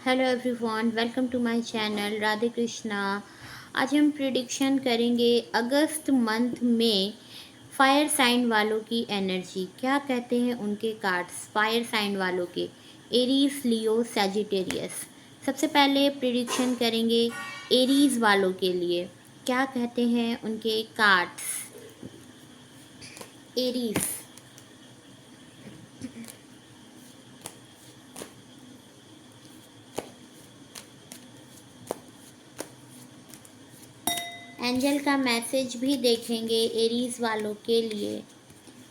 Hello everyone, welcome to my channel Radhe Krishna. आज हम prediction करेंगे अगस्त मंथ में फायर साइन वालों की एनर्जी। क्या कहते हैं उनके कार्ड्स फायर साइन वालों के, एरीज, लियो, सैजिटेरियस। सबसे पहले प्रिडिक्शन करेंगे एरीज वालों के लिए। क्या कहते हैं उनके कार्ड्स। एरीज, एंजल का मैसेज भी देखेंगे एरीज वालों के लिए।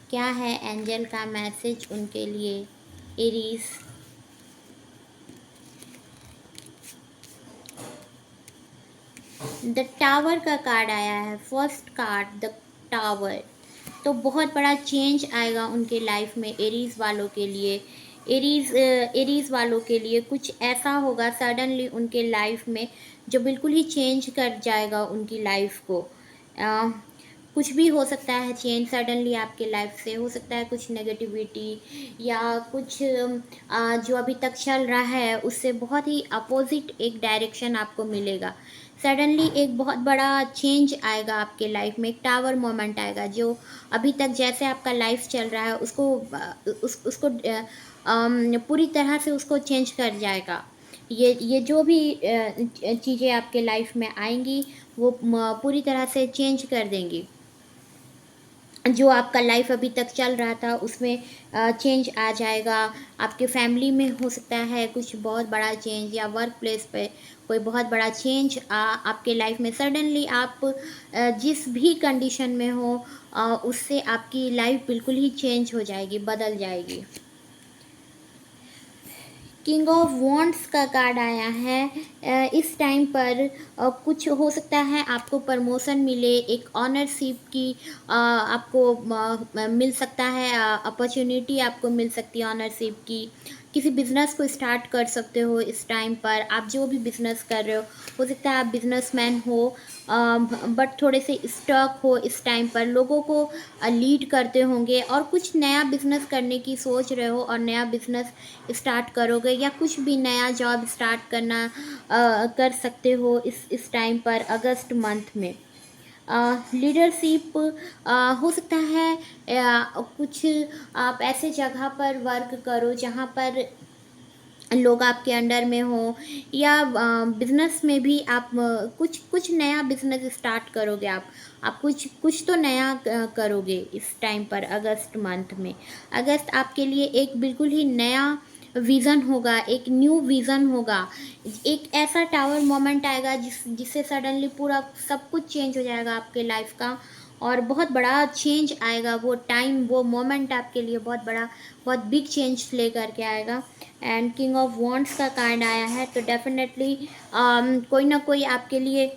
क्या है एंजल का मैसेज उनके लिए, एरीज। द टावर का कार्ड आया है, फर्स्ट कार्ड द टावर। तो बहुत बड़ा चेंज आएगा उनके लाइफ में एरीज वालों के लिए। एरीज वालों के लिए कुछ ऐसा होगा सडनली उनके लाइफ में जो बिल्कुल ही चेंज कर जाएगा उनकी लाइफ को। कुछ भी हो सकता है चेंज सडनली आपके लाइफ से, हो सकता है कुछ नेगेटिविटी या कुछ जो अभी तक चल रहा है उससे बहुत ही अपोजिट एक डायरेक्शन आपको मिलेगा। सडनली एक बहुत बड़ा चेंज आएगा आपके लाइफ में, एक टावर मोमेंट आएगा जो अभी तक जैसे आपका लाइफ चल रहा है उसको उसको पूरी तरह से उसको चेंज कर जाएगा। ये जो भी चीज़ें आपके लाइफ में आएंगी वो पूरी तरह से चेंज कर देंगी। जो आपका लाइफ अभी तक चल रहा था उसमें चेंज आ जाएगा। आपके फैमिली में हो सकता है कुछ बहुत बड़ा चेंज, या वर्क प्लेस पे कोई बहुत बड़ा चेंज आपके लाइफ में सडनली आप जिस भी कंडीशन में हो उससे आपकी लाइफ बिल्कुल ही चेंज हो जाएगी, बदल जाएगी। किंग ऑफ वॉन्ड्स का कार्ड आया है। इस टाइम पर कुछ हो सकता है आपको प्रमोशन मिले, एक ऑनरशिप की आपको मिल सकता है, अपॉर्चुनिटी आपको मिल सकती है ऑनरशिप की। किसी बिजनेस को स्टार्ट कर सकते हो इस टाइम पर। आप जो भी बिजनेस कर रहे हो सकता है आप बिजनेसमैन हो बट थोड़े से स्टक हो इस टाइम पर, लोगों को लीड करते होंगे और कुछ नया बिजनेस करने की सोच रहे हो और नया बिजनेस स्टार्ट करोगे, या कुछ भी नया जॉब स्टार्ट करना कर सकते हो इस टाइम पर अगस्त मंथ में। लीडरशिप हो सकता है कुछ आप ऐसे जगह पर वर्क करो जहाँ पर लोग आपके अंडर में हो, या बिजनेस में भी आप कुछ कुछ नया बिजनेस स्टार्ट करोगे। आप कुछ कुछ तो नया करोगे इस टाइम पर अगस्त मंथ में। अगस्त आपके लिए एक बिल्कुल ही नया विज़न होगा, एक न्यू विज़न होगा। एक ऐसा टावर मोमेंट आएगा जिससे सडनली पूरा सब कुछ चेंज हो जाएगा आपके लाइफ का, और बहुत बड़ा चेंज आएगा। वो टाइम, वो मोमेंट आपके लिए बहुत बड़ा, बहुत बिग चेंज ले करके आएगा। एंड किंग ऑफ वॉन्ड्स का कार्ड आया है, तो डेफिनेटली कोई ना कोई आपके लिए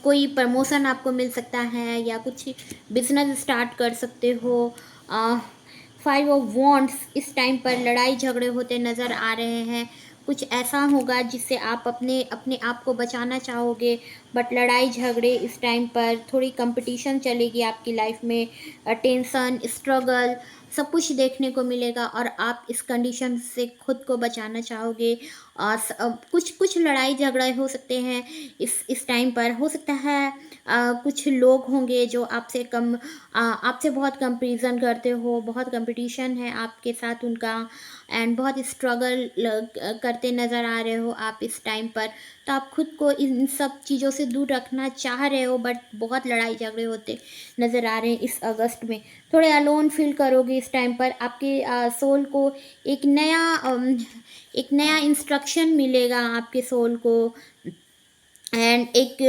कोई प्रमोशन आपको मिल सकता है, या कुछ बिजनेस स्टार्ट कर सकते हो। फाइव ऑफ वॉन्ड्स, इस टाइम पर लड़ाई झगड़े होते नज़र आ रहे हैं। कुछ ऐसा होगा जिससे आप अपने अपने आप को बचाना चाहोगे, बट लड़ाई झगड़े इस टाइम पर, थोड़ी कंपटीशन चलेगी आपकी लाइफ में, टेंशन, स्ट्रगल सब कुछ देखने को मिलेगा और आप इस कंडीशन से खुद को बचाना चाहोगे। और कुछ कुछ लड़ाई झगड़े हो सकते हैं इस टाइम पर। हो सकता है कुछ लोग होंगे जो आपसे आपसे बहुत कंपैरिजन करते हो, बहुत कंपटीशन है आपके साथ उनका, एंड बहुत स्ट्रगल करते नज़र आ रहे हो आप इस टाइम पर। तो आप खुद को इन सब चीज़ों से दूर रखना चाह रहे हो, बट बहुत लड़ाई झगड़े होते नज़र आ रहे हैं इस अगस्त में। थोड़े अलोन फील करोगे इस टाइम पर। आपके सोल को एक नया इंस्ट्रक्शन मिलेगा आपके सोल को, एंड एक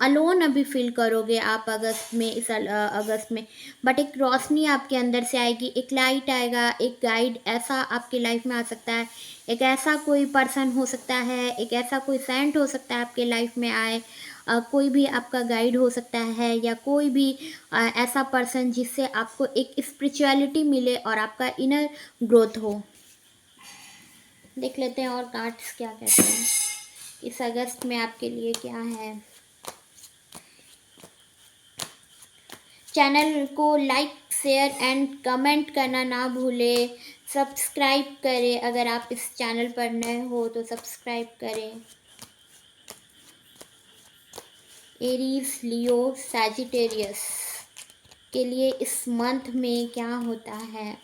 अलोन अभी फील करोगे आप अगस्त में, इस अगस्त में। बट एक रोशनी आपके अंदर से आएगी, एक लाइट आएगा, एक गाइड ऐसा आपके लाइफ में आ सकता है। एक ऐसा कोई पर्सन हो सकता है, एक ऐसा कोई सेंट हो सकता है आपके लाइफ में आए, कोई भी आपका गाइड हो सकता है, या कोई भी ऐसा पर्सन जिससे आपको एक स्पिरिचुअलिटी मिले और आपका इनर ग्रोथ हो। देख लेते हैं और कार्ड्स क्या कहते हैं इस अगस्त में आपके लिए क्या है। चैनल को लाइक, शेयर एंड कमेंट करना ना भूले। सब्सक्राइब करें, अगर आप इस चैनल पर नए हो तो सब्सक्राइब करें। एरीज, लियो, सैजिटेरियस के लिए इस मंथ में क्या होता है?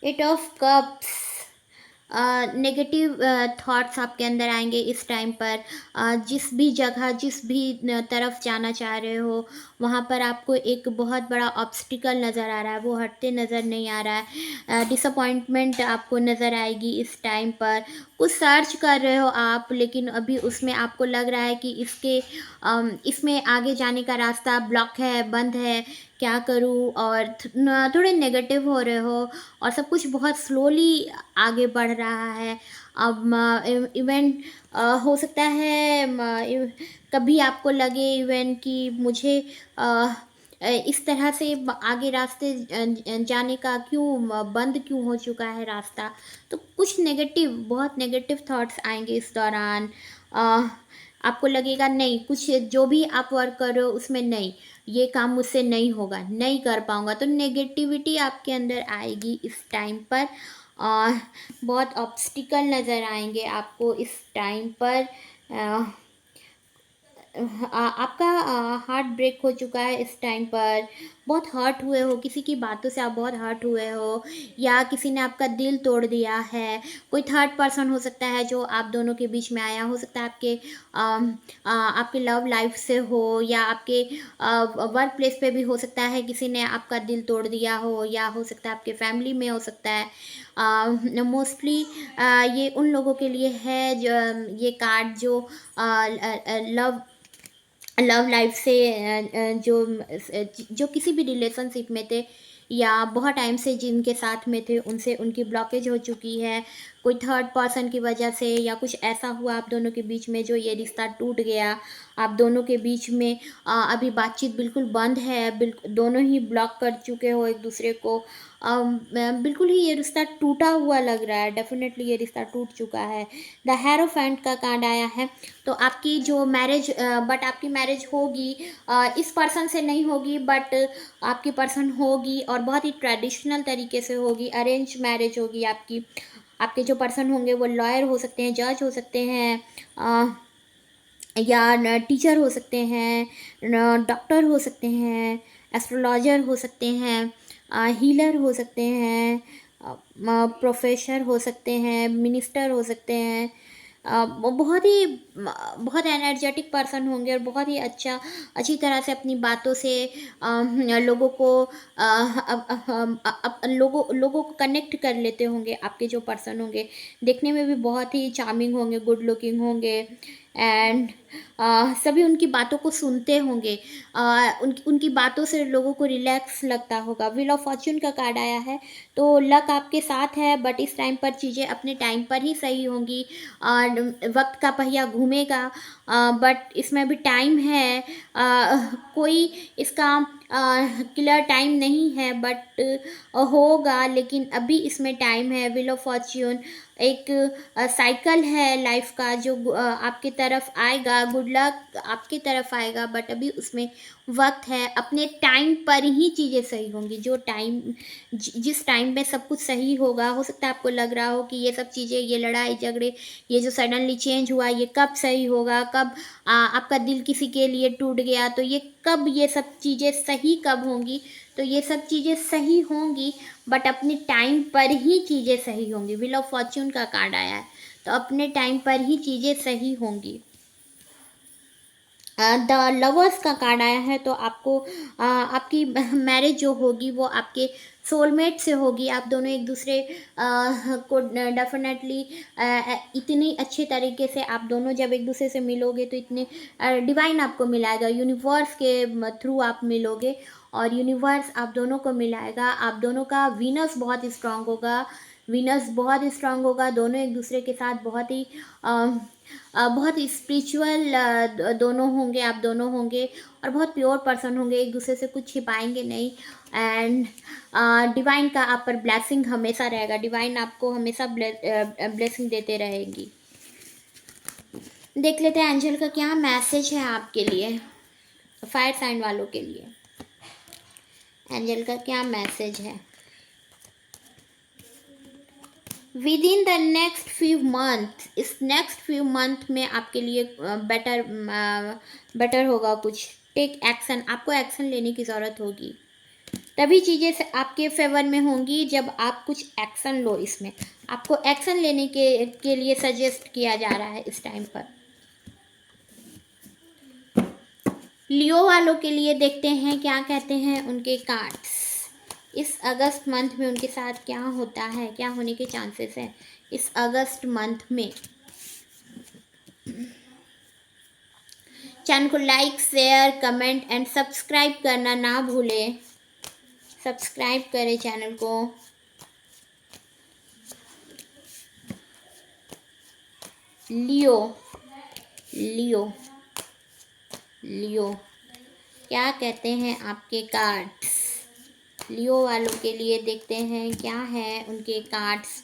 Eight of cups, negative thoughts आपके अंदर आएंगे इस टाइम पर। जिस भी जगह, जिस भी तरफ जाना चाह रहे हो, वहाँ पर आपको एक बहुत बड़ा ऑब्स्टिकल नज़र आ रहा है, वो हटते नज़र नहीं आ रहा है। डिसअपॉइंटमेंट आपको नज़र आएगी इस टाइम पर। कुछ सर्च कर रहे हो आप, लेकिन अभी उसमें आपको लग रहा है कि इसमें आगे जाने का रास्ता ब्लॉक है, बंद है, क्या करूँ, और थोड़े नेगेटिव हो रहे हो, और सब कुछ बहुत स्लोली आगे बढ़ रहा है। अब इवेंट हो सकता है, कभी आपको लगे इवेंट कि मुझे इस तरह से आगे रास्ते जाने का क्यों बंद क्यों हो चुका है रास्ता। तो कुछ नेगेटिव, बहुत नेगेटिव थॉट्स आएंगे इस दौरान। अ, आपको लगेगा नहीं, कुछ जो भी आप वर्क कर रहे हो उसमें नहीं, ये काम मुझसे नहीं होगा, नहीं कर पाऊंगा, तो नेगेटिविटी आपके अंदर आएगी इस टाइम पर। और बहुत ऑब्स्टिकल नज़र आएंगे आपको इस टाइम पर। आपका हार्ट ब्रेक हो चुका है इस टाइम पर, बहुत हर्ट हुए हो, किसी की बातों से आप बहुत हर्ट हुए हो, या किसी ने आपका दिल तोड़ दिया है। कोई थर्ड पर्सन हो सकता है जो आप दोनों के बीच में आया, हो सकता है आपके लव लाइफ से हो, या आपके वर्क प्लेस पे भी हो सकता है किसी ने आपका दिल तोड़ दिया हो, या हो सकता है आपके फैमिली में हो सकता है। मोस्टली ये उन लोगों के लिए है जो ये कार्ड जो लव लव लाइफ से जो किसी भी रिलेशनशिप में थे, या बहुत टाइम से जिनके साथ में थे, उनसे उनकी ब्लॉकेज हो चुकी है, कोई थर्ड पर्सन की वजह से, या कुछ ऐसा हुआ आप दोनों के बीच में जो ये रिश्ता टूट गया। आप दोनों के बीच में अभी बातचीत बिल्कुल बंद है, बिल्कुल दोनों ही ब्लॉक कर चुके हो एक दूसरे को। बिल्कुल ही ये रिश्ता टूटा हुआ लग रहा है, डेफिनेटली ये रिश्ता टूट चुका है। द हेरोफेंट का कार्ड आया है। तो आपकी जो मैरिज, बट आपकी मैरिज होगी, इस पर्सन से नहीं होगी, बट आपकी पर्सन होगी, और बहुत ही ट्रेडिशनल तरीके से होगी, अरेंज मैरिज होगी आपकी। आपके जो पर्सन होंगे वो लॉयर हो सकते हैं, जज हो सकते हैं, या टीचर हो सकते हैं, डॉक्टर हो सकते हैं, एस्ट्रोलॉजर हो सकते हैं, हीलर हो सकते हैं, प्रोफेसर हो सकते हैं, मिनिस्टर हो सकते हैं। वो बहुत एनर्जेटिक पर्सन होंगे, और बहुत ही अच्छी तरह से अपनी बातों से लोगों को लोगों को कनेक्ट कर लेते होंगे। आपके जो पर्सन होंगे देखने में भी बहुत ही चार्मिंग होंगे, गुड लुकिंग होंगे, एंड सभी उनकी बातों को सुनते होंगे। उनकी बातों से लोगों को रिलैक्स लगता होगा। व्हील ऑफ फॉर्च्यून का कार्ड आया है, तो लक आपके साथ है, बट इस टाइम पर चीज़ें अपने टाइम पर ही सही होंगी। वक्त का पहिया घूमेगा, बट इसमें भी टाइम है। कोई इसका क्लियर टाइम नहीं है, बट होगा, लेकिन अभी इसमें टाइम है। व्हील ऑफ फॉर्च्यून एक साइकिल है लाइफ का, जो आपकी तरफ आएगा, गुड लक आपकी तरफ आएगा, बट अभी उसमें वक्त है। अपने टाइम पर ही चीज़ें सही होंगी, जो टाइम जिस टाइम में सब कुछ सही होगा। हो सकता है आपको लग रहा हो कि ये सब चीज़ें, ये लड़ाई झगड़े, ये जो सडनली चेंज हुआ, ये कब सही होगा, कब आपका दिल किसी के लिए टूट गया, तो ये कब, ये सब चीज़ें सही कब होंगी। तो ये सब चीज़ें सही होंगी, बट अपने टाइम पर ही चीज़ें सही होंगी। व्हील ऑफ फॉर्च्यून का कार्ड आया है, तो अपने टाइम पर ही चीज़ें सही होंगी। द लवर्स का कार्ड आया है, तो आपको आपकी मैरिज जो होगी वो आपके सोलमेट से होगी। आप दोनों एक दूसरे को डेफिनेटली इतनी अच्छे तरीके से आप दोनों जब एक दूसरे से मिलोगे तो इतने डिवाइन आपको मिलाएगा, यूनिवर्स के थ्रू आप मिलोगे, और यूनिवर्स आप दोनों को मिलाएगा। आप दोनों का वीनस बहुत स्ट्रांग होगा, वीनस बहुत स्ट्रांग होगा। दोनों एक दूसरे के साथ बहुत ही स्पिरिचुअल दोनों होंगे, आप दोनों होंगे, और बहुत प्योर पर्सन होंगे, एक दूसरे से कुछ छिपाएंगे नहीं। एंड डिवाइन का आप पर ब्लेसिंग हमेशा रहेगा, डिवाइन आपको हमेशा ब्लेसिंग देते रहेंगी। देख लेते हैं एंजल का क्या मैसेज है आपके लिए, फायर साइन वालों के लिए। एंजल का क्या मैसेज है with in the next few month. इस नेक्स्ट फ्यू मंथ में आपके लिए बेटर होगा कुछ। टेक एक्शन, आपको एक्शन लेने की ज़रूरत होगी, तभी चीज़ें से आपके फेवर में होंगी जब आप कुछ एक्शन लो। इसमें आपको एक्शन लेने के लिए सजेस्ट किया जा रहा है इस टाइम पर। लियो वालों के लिए देखते हैं क्या कहते हैं उनके कार्ड्स। इस अगस्त मंथ में उनके साथ क्या होता है, क्या होने के चांसेस हैं इस अगस्त मंथ में। चैनल को like, share, comment and subscribe करना ना भूलें। सब्सक्राइब करें चैनल को। लियो लियो लियो क्या कहते हैं आपके कार्ड्स। लियो वालों के लिए देखते हैं क्या है उनके कार्ड्स।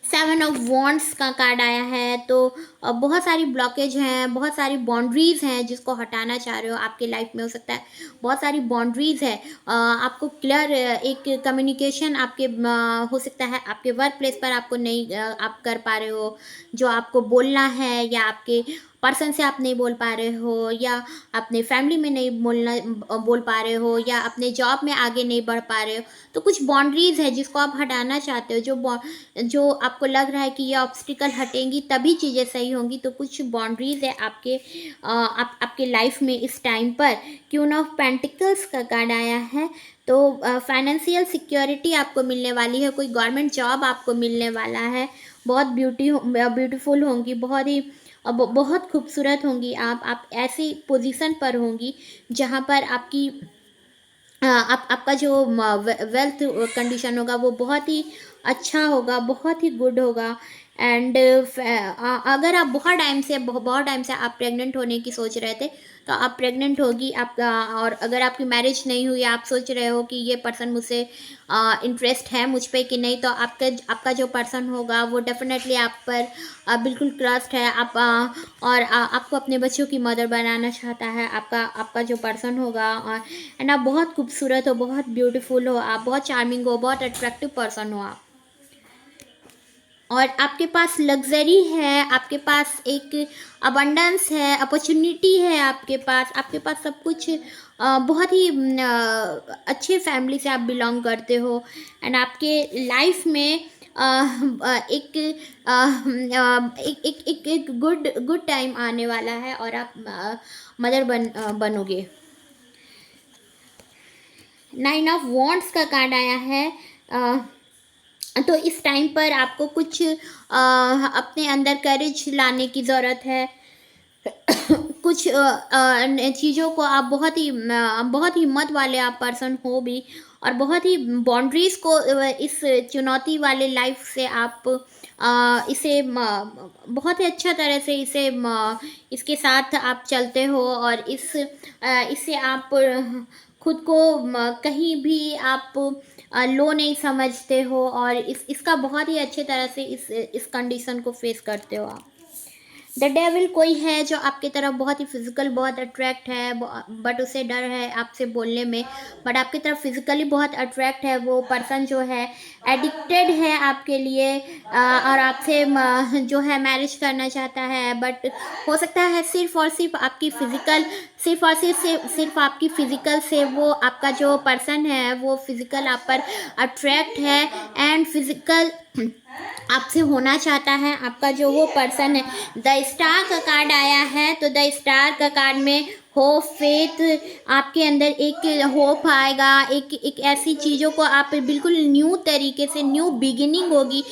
7 ऑफ वॉन्ड्स का कार्ड आया है। तो बहुत सारी ब्लॉकेज हैं, बहुत सारी बाउंड्रीज़ हैं जिसको हटाना चाह रहे हो आपके लाइफ में। हो सकता है बहुत सारी बाउंड्रीज़ है, आपको क्लियर एक कम्युनिकेशन आपके हो सकता है आपके वर्क प्लेस पर आपको नहीं आप कर पा रहे हो जो आपको बोलना है, या आपके पर्सन से आप नहीं बोल पा रहे हो, या अपने फैमिली में नहीं बोल पा रहे हो, या अपने जॉब में आगे नहीं बढ़ पा रहे हो। तो कुछ बाउंड्रीज़ है जिसको आप हटाना चाहते हो, जो आपको लग रहा है कि ये ऑब्स्टिकल हटेंगी तभी चीज़ें सही होंगी। तो कुछ बाउंड्रीज़ है आपके लाइफ में इस टाइम पर। क्वीन ऑफ पेंटिकल्स का कार्ड आया है। तो फाइनेंशियल सिक्योरिटी आपको मिलने वाली है, कोई गवर्नमेंट जॉब आपको मिलने वाला है। बहुत ब्यूटीफुल होंगी, बहुत खूबसूरत होंगी आप ऐसी पोजीशन पर होंगी जहाँ पर आपका जो वेल्थ कंडीशन होगा वो बहुत ही अच्छा होगा, बहुत ही गुड होगा। एंड अगर आप बहुत टाइम से आप प्रेग्नेंट होने की सोच रहे थे तो आप प्रेग्नेंट होगी आपका। और अगर आपकी मैरिज नहीं हुई, आप सोच रहे हो कि ये पर्सन मुझसे इंटरेस्ट है मुझ पे कि नहीं, तो आपका जो पर्सन होगा वो डेफिनेटली आप पर बिल्कुल ट्रस्ट है। और आपको अपने बच्चों की मदर बनाना चाहता है आपका जो पर्सन होगा। और एंड आप बहुत खूबसूरत हो, बहुत ब्यूटीफुल हो, आप बहुत चार्मिंग हो, बहुत अट्रैक्टिव पर्सन हो आप। और आपके पास लग्जरी है, आपके पास एक अबंडेंस है, अपॉर्चुनिटी है आपके पास सब कुछ। बहुत ही अच्छे फैमिली से आप बिलोंग करते हो। एंड आपके लाइफ में एक गुड टाइम आने वाला है और आप मदर बनोगे। 9 ऑफ वॉन्ड्स का कार्ड आया है। तो इस टाइम पर आपको कुछ अपने अंदर करेज लाने की ज़रूरत है। कुछ चीज़ों को आप बहुत हिम्मत वाले आप पर्सन हो भी, और बहुत ही बाउंड्रीज़ को इस चुनौती वाले लाइफ से आप इसे बहुत ही अच्छा तरह से इसके साथ आप चलते हो। और इससे आप खुद को कहीं भी आप लो नहीं समझते हो, और इसका बहुत ही अच्छे तरह से इस कंडीशन को फेस करते हो आप। द डेविल कोई है जो आपकी तरफ बहुत ही फिजिकल बहुत अट्रैक्ट है, बट उसे डर है आपसे बोलने में, बट आपकी तरफ फिजिकली बहुत अट्रैक्ट है। वो पर्सन जो है एडिक्टेड है आपके लिए, और आपसे जो है मैरिज करना चाहता है। बट हो सकता है सिर्फ और सिर्फ आपकी फिजिकल से वो आपका जो पर्सन है वो फिजिकल आप पर अट्रैक्ट है, एंड फिजिकल आपसे होना चाहता है आपका जो वो पर्सन है। द स्टार का कार्ड आया है। तो द स्टार का कार्ड में होप, फेथ, आपके अंदर एक होप आएगा, एक ऐसी चीज़ों को आप बिल्कुल न्यू तरीके से, न्यू बिगिनिंग होगी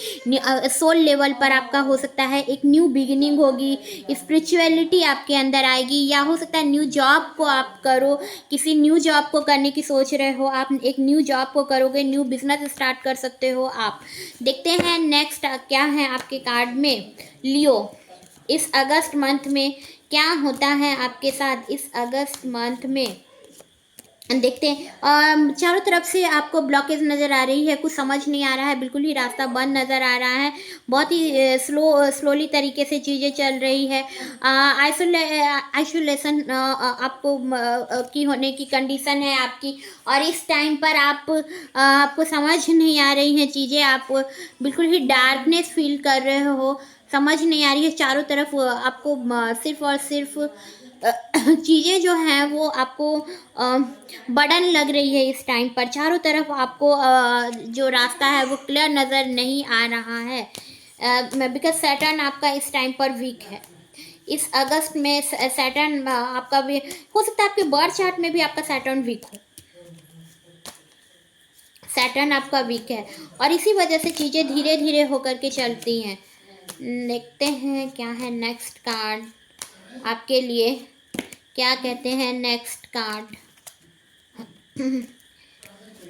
सोल लेवल पर आपका। हो सकता है एक न्यू बिगिनिंग होगी, स्पिरिचुअलिटी आपके अंदर आएगी, या हो सकता है न्यू जॉब को आप करो, किसी न्यू जॉब को करने की सोच रहे हो आप, एक न्यू जॉब को करोगे, न्यू बिजनेस स्टार्ट कर सकते हो आप। देखते हैं नेक्स्ट क्या है आपके कार्ड में। लियो, इस अगस्त मंथ में क्या होता है आपके साथ इस अगस्त मंथ में। देखते हैं चारों तरफ से आपको ब्लॉकेज नज़र आ रही है, कुछ समझ नहीं आ रहा है, बिल्कुल ही रास्ता बंद नज़र आ रहा है, बहुत ही स्लोली तरीके से चीज़ें चल रही है। आइसोलेशन आपको की होने की कंडीशन है आपकी, और इस टाइम पर आपको समझ नहीं आ रही हैं चीज़ें, आप बिल्कुल ही डार्कनेस फील कर रहे हो, समझ नहीं आ रही है चारों तरफ आपको सिर्फ और सिर्फ चीज़ें जो हैं वो आपको बर्डन लग रही है इस टाइम पर। चारों तरफ आपको जो रास्ता है वो क्लियर नज़र नहीं आ रहा है, बिकॉज सैटर्न आपका इस टाइम पर वीक है। इस अगस्त में सैटर्न आपका भी हो सकता है, आपके बर्थ चार्ट में भी आपका सैटर्न वीक हो, सैटर्न आपका वीक है, और इसी वजह से चीज़ें धीरे धीरे होकर के चलती हैं। देखते हैं क्या है नेक्स्ट कार्ड आपके लिए, क्या कहते हैं next card.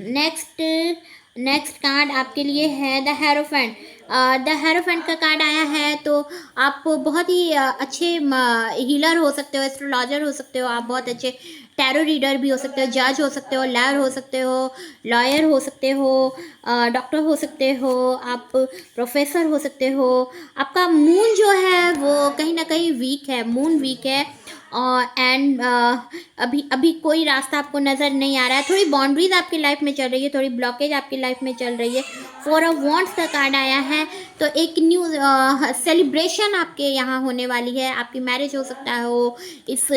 Next next card आपके लिए है द हेरोफेंट। द हेरोफेंट का कार्ड आया है, तो आप बहुत ही अच्छे हीलर हो सकते हो, एस्ट्रोलॉजर हो सकते हो, आप बहुत अच्छे टैरो रीडर भी हो सकते हो, जज हो सकते हो, लॉयर हो सकते हो, लॉयर हो सकते हो, डॉक्टर हो सकते हो, आप प्रोफेसर हो सकते हो। आपका मून जो है वो कहीं ना कहीं वीक है, मून वीक है, एंड अभी अभी कोई रास्ता आपको नज़र नहीं आ रहा है, थोड़ी बाउंड्रीज आपकी लाइफ में चल रही है, थोड़ी ब्लॉकेज आपकी लाइफ में चल रही है। फोर ऑफ वॉन्ड्स का कार्ड आया है, तो एक न्यू सेलिब्रेशन आपके यहाँ होने वाली है, आपकी मैरिज हो सकता है हो इस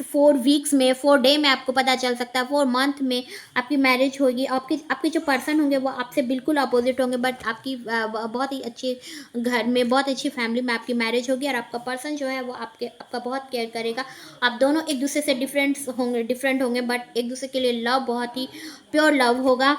4 वीक्स में, 4 डे में आपको पता चल सकता है, 4 मंथ में आपकी मैरिज होगी। आपके आपके जो पर्सन होंगे वो आपसे बिल्कुल अपोजिट होंगे, बट आपकी बहुत ही अच्छी घर में, बहुत अच्छी फैमिली में आपकी मैरिज होगी, और आपका पर्सन जो है वो आपका बहुत केयर करेगा। आप दोनों एक दूसरे से डिफरेंट होंगे, बट एक दूसरे के लिए लव बहुत ही प्योर लव होगा।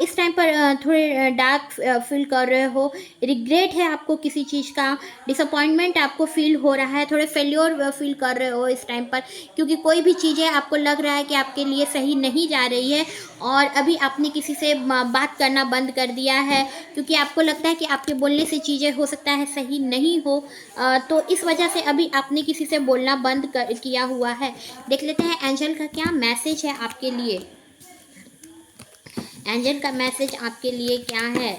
इस टाइम पर थोड़े डार्क फील कर रहे हो, रिग्रेट है आपको किसी चीज़ का, डिसअपॉइंटमेंट आपको फील हो रहा है, थोड़े फेल्योर फील कर रहे हो इस टाइम पर, क्योंकि कोई भी चीज़ें आपको लग रहा है कि आपके लिए सही नहीं जा रही है, और अभी आपने किसी से बात करना बंद कर दिया है, क्योंकि आपको लगता है कि आपके बोलने से चीज़ें हो सकता है सही नहीं हो, तो इस वजह से अभी आपने किसी से बोलना बंद किया हुआ है। देख लेते हैं एंजल का क्या मैसेज है आपके लिए, एंजल का मैसेज आपके लिए क्या है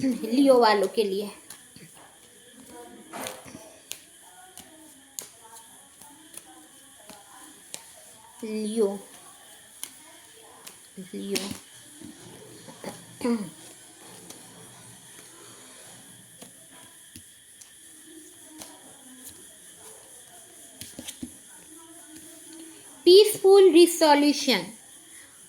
लियो वालों के लिए। लियो लियो पीसफुल रिसोल्यूशन,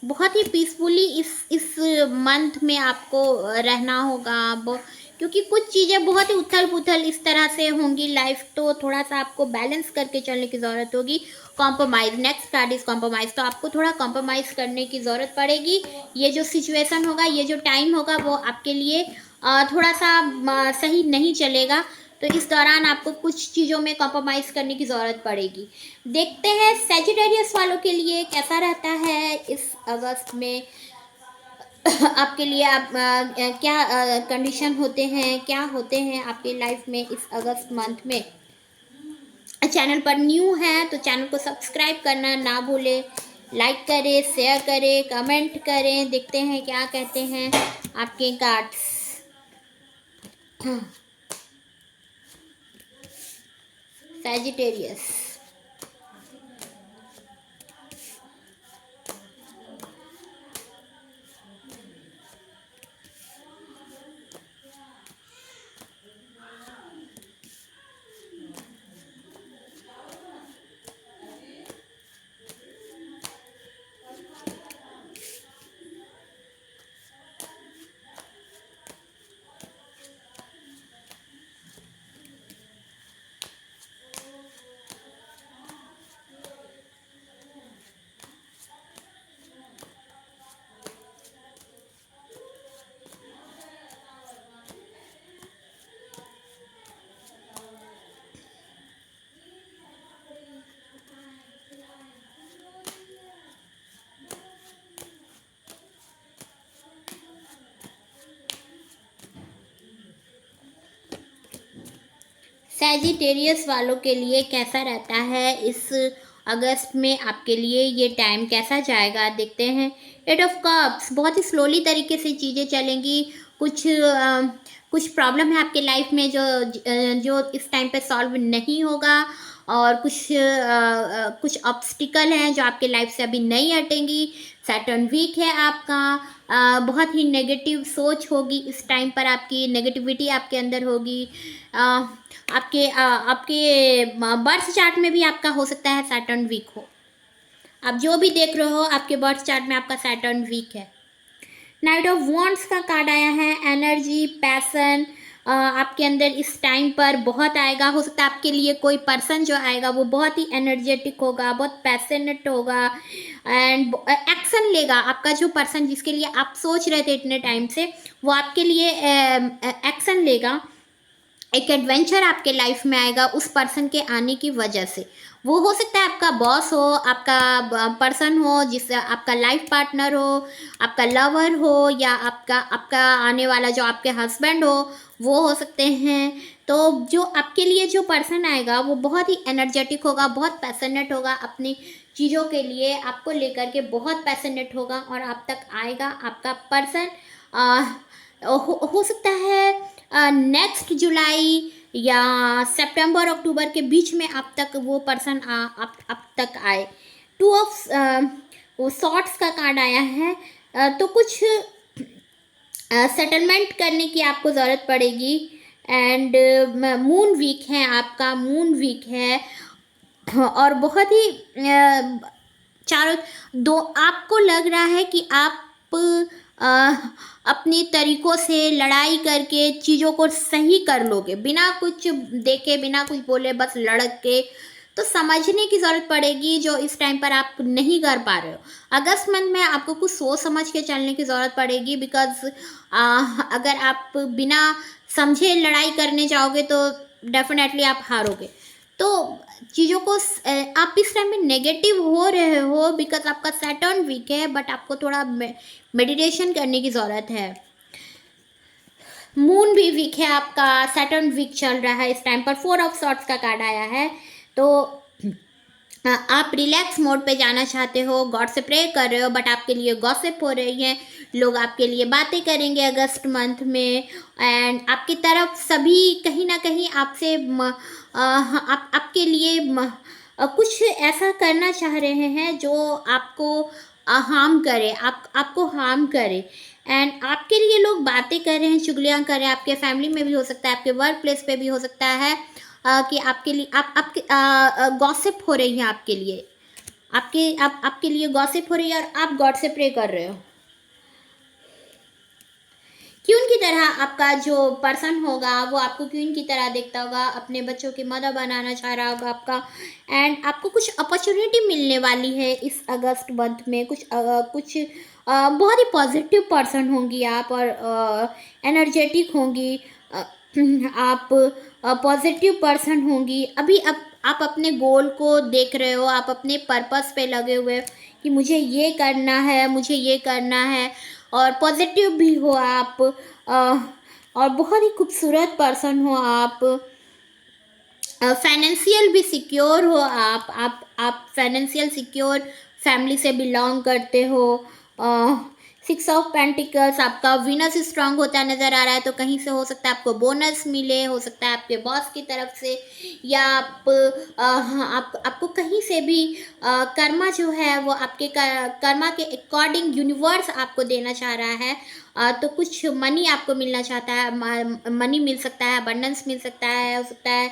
बहुत ही पीसफुली इस मंथ में आपको रहना होगा अब, क्योंकि कुछ चीज़ें बहुत ही उथल पुथल इस तरह से होंगी लाइफ, तो थोड़ा सा आपको बैलेंस करके चलने की ज़रूरत होगी। Compromise, next card is compromise, तो आपको थोड़ा कॉम्प्रोमाइज़ करने की ज़रूरत पड़ेगी। ये जो सिचुएशन होगा, ये जो टाइम होगा, वो आपके लिए थोड़ा सा सही नहीं चलेगा, तो इस दौरान आपको कुछ चीज़ों में कॉम्प्रोमाइज़ करने की ज़रूरत पड़ेगी। देखते हैं सैजिटेरियस वालों के लिए कैसा रहता है इस अगस्त में आपके लिए, आप क्या कंडीशन होते हैं, क्या होते हैं आपके लाइफ में इस अगस्त मंथ में। चैनल पर न्यू है तो चैनल को सब्सक्राइब करना ना भूलें, लाइक करें, शेयर करें, कमेंट करें। देखते हैं क्या कहते हैं आपके कार्ड्स। सैजिटेरियस, सैजिटेरियस वालों के लिए कैसा रहता है इस अगस्त में आपके लिए ये टाइम कैसा जाएगा देखते हैं। एट ऑफ कप्स, बहुत ही स्लोली तरीके से चीज़ें चलेंगी। कुछ प्रॉब्लम है आपके लाइफ में जो इस टाइम पे सॉल्व नहीं होगा, और कुछ ऑब्स्टिकल हैं जो आपके लाइफ से अभी नहीं हटेंगी। सैटर्न वीक है आपका। बहुत ही नेगेटिव सोच होगी इस टाइम पर, आपकी नेगेटिविटी आपके अंदर होगी। आपके बर्थ चार्ट में भी आपका हो सकता है सैटर्न वीक हो। आप जो भी देख रहे हो आपके बर्थ चार्ट में आपका सैटर्न वीक है। नाइट ऑफ वॉन्ड्स का कार्ड आया है। एनर्जी, पैसन आपके अंदर इस टाइम पर बहुत आएगा। हो सकता है आपके लिए कोई पर्सन जो आएगा वो बहुत ही एनर्जेटिक होगा, बहुत पैशनेट होगा एंड एक्शन लेगा। आपका जो पर्सन जिसके लिए आप सोच रहे थे इतने टाइम से, वो आपके लिए एक्शन लेगा। एक एडवेंचर आपके लाइफ में आएगा उस पर्सन के आने की वजह से। वो हो सकता है आपका बॉस हो, आपका पर्सन हो, जिस आपका लाइफ पार्टनर हो, आपका लवर हो, या आपका आने वाला जो आपके हस्बैंड वो हो सकते हैं। तो जो आपके लिए जो पर्सन आएगा वो बहुत ही एनर्जेटिक होगा, बहुत पैशनेट होगा, अपनी चीज़ों के लिए आपको लेकर के बहुत पैशनेट होगा और आप तक आएगा आपका पर्सन। हो सकता है नेक्स्ट जुलाई या सितंबर अक्टूबर के बीच में आप तक वो पर्सन आप तक आए। टू ऑफ वो सॉर्ट्स का कार्ड आया है। तो कुछ सेटलमेंट करने की आपको ज़रूरत पड़ेगी। एंड मून वीक है आपका, मून वीक है, और बहुत ही चारों दो आपको लग रहा है कि आप अपनी तरीक़ों से लड़ाई करके चीज़ों को सही कर लोगे, बिना कुछ देखे, बिना कुछ बोले, बस लड़क के। तो समझने की ज़रूरत पड़ेगी जो इस टाइम पर आप नहीं कर पा रहे हो। अगस्त मंथ में आपको कुछ सोच समझ के चलने की ज़रूरत पड़ेगी, बिकॉज अगर आप बिना समझे लड़ाई करने जाओगे तो डेफिनेटली आप हारोगे। तो चीज़ों को आप इस टाइम में नेगेटिव हो रहे हो बिकॉज आपका सैटर्न वीक है, बट आपको थोड़ा मेडिटेशन करने की ज़रूरत है। मून भी वीक है आपका, सैटर्न वीक चल रहा है इस टाइम पर। 4 ऑफ सॉर्ट्स का कार्ड आया है। तो आप रिलैक्स मोड पे जाना चाहते हो, गॉड से प्रे कर रहे हो, बट आपके लिए गॉसिप हो रही है, लोग आपके लिए बातें करेंगे अगस्त मंथ में। एंड आपकी तरफ सभी कहीं ना कहीं आपसे आपके लिए कुछ ऐसा करना चाह रहे हैं जो आपको हार्म करे, आपको हार्म करे। एंड आपके लिए लोग बातें कर रहे हैं, चुगलियाँ कर रहे हैं। आपके फैमिली में भी हो सकता है, आपके वर्क प्लेस पे भी हो सकता है कि आपके लिए आपके गॉसिप हो रही है, आपके लिए आपके लिए गॉसिप हो रही है, और आप गॉड से प्रे कर रहे हो। क्यून की तरह आपका जो पर्सन होगा वो आपको क्यून की तरह देखता होगा, अपने बच्चों की मदर बनाना चाह रहा होगा आपका। एंड आपको कुछ अपॉर्चुनिटी मिलने वाली है इस अगस्त मंथ में। कुछ बहुत ही पॉजिटिव पर्सन होंगी आप, और एनर्जेटिक होंगी आप, पॉजिटिव पर्सन होंगी। अभी आप अपने गोल को देख रहे हो, आप अपने पर्पस पे लगे हुए हो कि मुझे ये करना है, मुझे ये करना है, और पॉजिटिव भी हो आप, और बहुत ही खूबसूरत पर्सन हो आप। फाइनेंशियल भी सिक्योर हो आप फाइनेंशियल सिक्योर फैमिली से बिलोंग करते हो। 6 ऑफ पेंटिकल्स आपका वीनस स्ट्रांग होता नज़र आ रहा है, तो कहीं से हो सकता है आपको बोनस मिले, हो सकता है आपके बॉस की तरफ से, या आपको कहीं से भी कर्मा जो है वो आपके कर्मा के अकॉर्डिंग यूनिवर्स आपको देना चाह रहा है। तो कुछ मनी आपको मिलना चाहता है, मनी मिल सकता है, अबंडेंस मिल सकता है, हो सकता है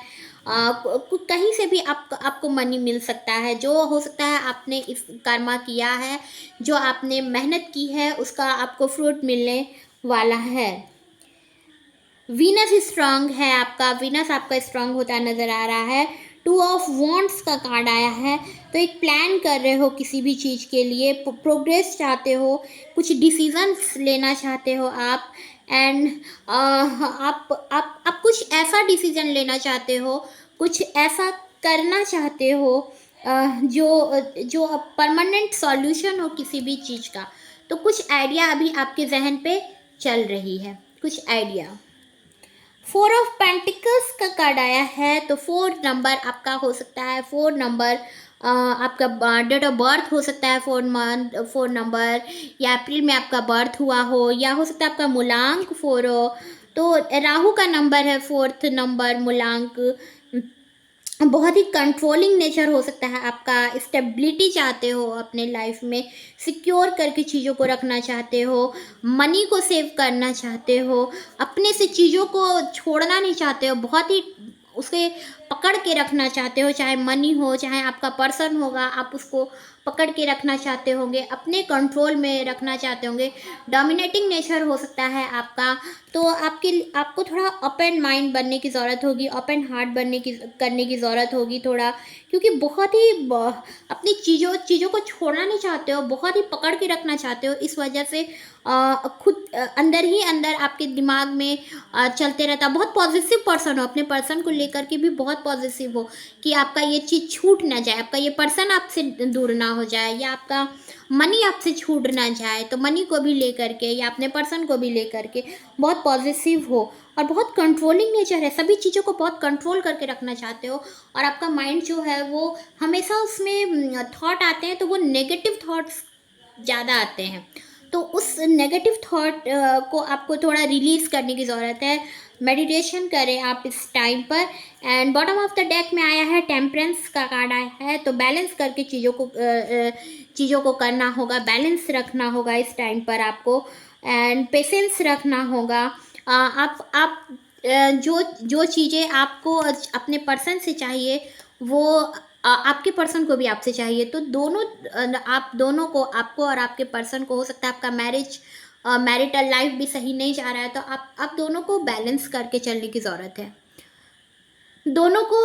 कहीं से भी आपको मनी मिल सकता है। जो हो सकता है आपने इस कर्मा किया है, जो आपने मेहनत की है, उसका आपको फ्रूट मिलने वाला है। वीनस स्ट्रांग है आपका, वीनस आपका स्ट्रांग होता नज़र आ रहा है। 2 ऑफ वॉन्ड्स का कार्ड आया है। तो एक प्लान कर रहे हो किसी भी चीज़ के लिए, प्रोग्रेस चाहते हो, कुछ डिसीजंस लेना चाहते हो आप। एंड आप कुछ ऐसा डिसीजन लेना चाहते हो, कुछ ऐसा करना चाहते हो जो परमानेंट सॉल्यूशन हो किसी भी चीज़ का। तो कुछ आइडिया अभी आपके जहन पे चल रही है, कुछ आइडिया। 4 ऑफ पेंटिकल्स का कार्ड आया है। तो 4 नंबर आपका हो सकता है, 4 नंबर आपका डेट ऑफ बर्थ हो सकता है, 4 नंबर, या अप्रैल में आपका बर्थ हुआ हो, या हो सकता है आपका मूलांक 4 हो। तो राहु का नंबर है 4th नंबर मूलांक। बहुत ही कंट्रोलिंग नेचर हो सकता है आपका, स्टेबिलिटी चाहते हो अपने लाइफ में, सिक्योर करके चीज़ों को रखना चाहते हो, मनी को सेव करना चाहते हो, अपने से चीज़ों को छोड़ना नहीं चाहते हो, बहुत ही उसे पकड़ के रखना चाहते हो, चाहे मनी हो चाहे आपका पर्सन होगा, आप उसको पकड़ के रखना चाहते होंगे, अपने कंट्रोल में रखना चाहते होंगे। डोमिनेटिंग नेचर हो सकता है आपका। तो आपको थोड़ा ओपन माइंड बनने की ज़रूरत होगी, ओपन हार्ट करने की ज़रूरत होगी थोड़ा, क्योंकि बहुत ही अपनी चीज़ों को छोड़ना नहीं चाहते हो, बहुत ही पकड़ के रखना चाहते हो। इस वजह से खुद अंदर ही अंदर आपके दिमाग में चलते रहता। बहुत पॉजिटिव पर्सन हो, अपने पर्सन को लेकर के भी बहुत पॉजिटिव हो कि आपका ये चीज़ छूट ना जाए, आपका ये पर्सन आपसे दूर ना हो जाए, या आपका मनी आपसे छूट ना जाए। तो मनी को भी लेकर के या अपने पर्सन को भी लेकर के बहुत पॉजिटिव हो, और बहुत कंट्रोलिंग नेचर है, सभी चीज़ों को बहुत कंट्रोल करके रखना चाहते हो। और आपका माइंड जो है वो हमेशा उसमें थॉट आते हैं, तो वो नेगेटिव थॉट्स ज़्यादा आते हैं। तो उस नेगेटिव थॉट को आपको थोड़ा रिलीज़ करने की ज़रूरत है। मेडिटेशन करें आप इस टाइम पर। And bottom of the deck में आया है टेम्परेंस का कार्ड आया है, तो बैलेंस करके चीज़ों को करना होगा, बैलेंस रखना होगा इस टाइम पर आपको, एंड पेशेंस रखना होगा। आप जो चीज़ें आपको अपने पर्सन से चाहिए वो आपके पर्सन को भी आपसे चाहिए। तो आप दोनों को, आपको और आपके पर्सन को, हो सकता है आपका मैरिटल लाइफ भी सही नहीं जा रहा है, तो आप दोनों को बैलेंस करके चलने की ज़रूरत है। दोनों को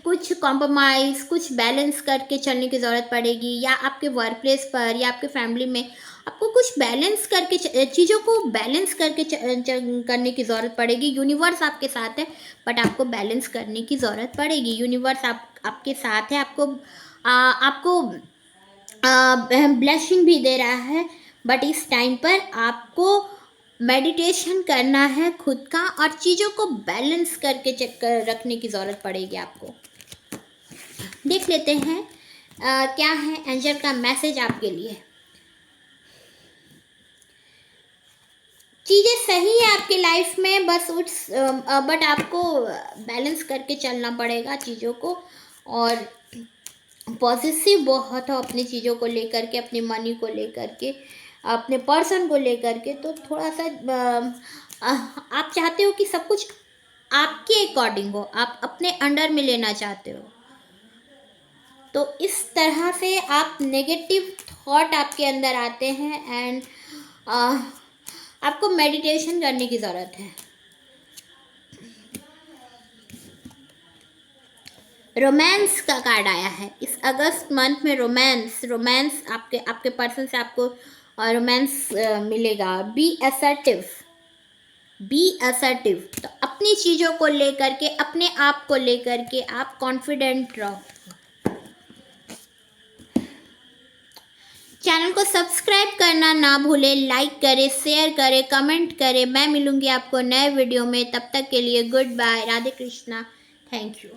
कुछ कॉम्प्रोमाइज़, कुछ बैलेंस करके चलने की ज़रूरत पड़ेगी, या आपके वर्क प्लेस पर या आपके फैमिली में आपको कुछ बैलेंस करके चीज़ों को बैलेंस करके करने की ज़रूरत पड़ेगी। यूनिवर्स आपके साथ है, बट आपको बैलेंस करने की ज़रूरत पड़ेगी। यूनिवर्स आपके साथ है, आपको ब्लेसिंग भी दे रहा है, बट इस टाइम पर आपको मेडिटेशन करना है खुद का, और चीज़ों को बैलेंस करके चेक कर रखने की ज़रूरत पड़ेगी आपको। देख लेते हैं क्या है एंजल का मैसेज आपके लिए। चीज़ें सही है आपकी लाइफ में, बट आपको बैलेंस करके चलना पड़ेगा चीज़ों को, और पॉजिटिव बहुत हो अपनी चीज़ों को लेकर के, अपनी मनी को लेकर के, अपने पर्सन को लेकर के। तो थोड़ा सा आप चाहते हो कि सब कुछ आपके अकॉर्डिंग हो, आप अपने अंडर में लेना चाहते हो। तो इस तरह से आप नेगेटिव थॉट आपके अंदर आते हैं, एंड आपको मेडिटेशन करने की ज़रूरत है। रोमांस का कार्ड आया है इस अगस्त मंथ में। रोमांस आपके पर्सन से आपको रोमांस मिलेगा। Be assertive. तो अपनी चीज़ों को लेकर के, अपने आप को लेकर के आप कॉन्फिडेंट रहो। चैनल को सब्सक्राइब करना ना भूले, लाइक करें, शेयर करें, कमेंट करें। मैं मिलूंगी आपको नए वीडियो में, तब तक के लिए goodbye, Radhe Krishna, thank you.